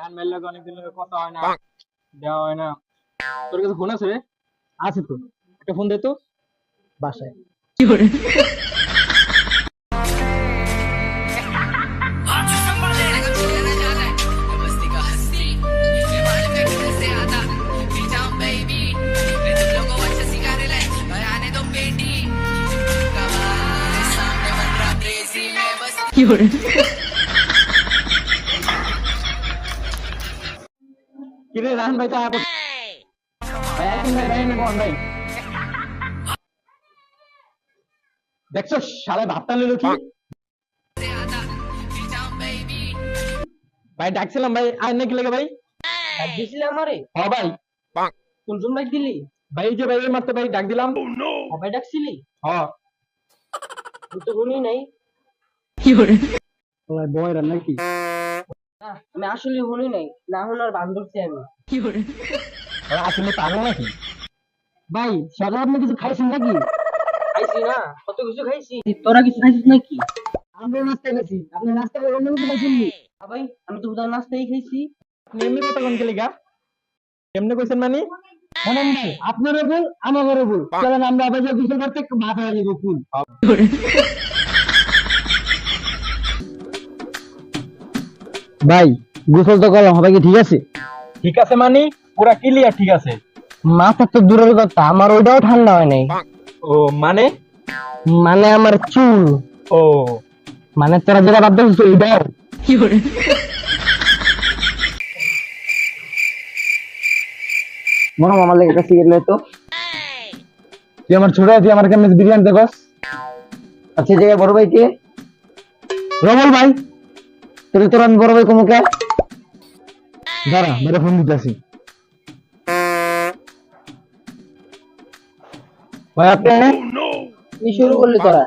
Run মেলে অনেকদিন ধরে কথা হয় না, দেওয়া হয় না। তোর কাছে ফোন আছে রে? আছে তো, একটা ফোন দে তো। বাসায়। কিরে রান ভাই তো ভাই একদিন ভাই ভাই কোন ভাই দেখছো শালা ভাবটা নিল কি ভাই ডাকছিলাম ভাই আর নাকি লাগে ভাই ডাক দিছিলি আমারে? হ্যাঁ ভাই কোন জন ডাক দিলি? ভাই এই যে ভাই এই মাত্র ভাই ডাক দিলাম। সবাই ডাকছিলি? হ্যাঁ আমি তো শুনি নাই। ভাই বয়রা নাকি না, আমি আসলে শুনি নাই, না শোনার ভান ধরছি আমি। আসলে পাগল নাকি ভাই? সকালে আপনি কিছু খাইছেন নাকি? খাইছি না, কত কিছু খাইছি। তোরা কিছু খাইছিস নাকি? আমরা নাস্তা গেছি, আপনি নাস্তা করে অন্য কিছু খাইছেন নি? ভাই আমি তো উদার নাস্তাই খাইছি। আপনি এমনি কথা কোন গেলিগা কেমনে কইছেন মানে? শোনেন ভাই, আপনারও ভুল আমারও ভুল। চলেন আমরা আবার যে গোসল করতে ভাত হয়ে যাবো ফুল। ভাই গোসল তো করলাম, হবে কি ঠিক আছে? ঠিক আছে মানে পুরা ক্লিয়ার ঠিক আছে। মাথা তো দূরের কথা, আমার ওইটাও ঠান্ডা হয় নাই। ও মানে? মানে আমার চুল, ও মানে তোরা যেটা ভাবতেছিস ওইটাও। মনে আমার লেগে কাছে গেলে তো তুই আমার ছোট তুই আমার কেমনে বিরিয়ানি দেখস? আচ্ছা এই জায়গায় বড় ভাই কে? রবল ভাই তাহলে তোর আমি বড় ভাই কমু কে? দাঁড়া মেরে ফোন দিতেছি। ভাই আপনি কি শুরু করলি তোরা?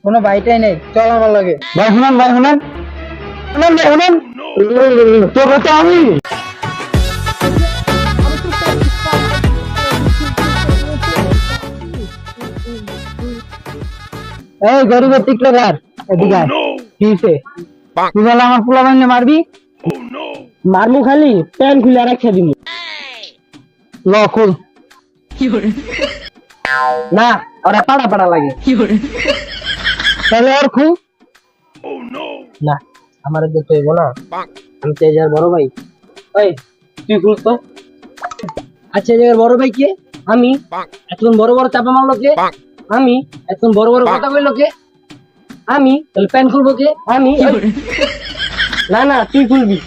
কোনো ভাইটাই নেই, চল আমার লাগে। ভাই শুনান, ভাই শুনান, শুনান ভাই শুনান। তোর তো আমি এই গরিবের টিকলগার এদিকে আয়। কি হইছে? তুই বলে আমার পোলা বানিয়ে মারবি? মারমু খালি প্যান্ট খুলে রাখিয়ে দিমু। ল খুল। না ওরা পাড়া পাড়া লাগে। তাহলে আর খুল। না আমার দেখতে হইব না, আমি তো এই জায়গার বড় ভাই। ওই তুই খুল তো। আচ্ছা এই জায়গার বড় ভাই কে? আমি। এতক্ষণ বড় বড় চাপা মারলো কে? আমি। এতক্ষণ বড় বড় কথা কইলো কে? আমি। তাহলে প্যান্ট খুলবো কে? আমি। না না তুই খুলবি।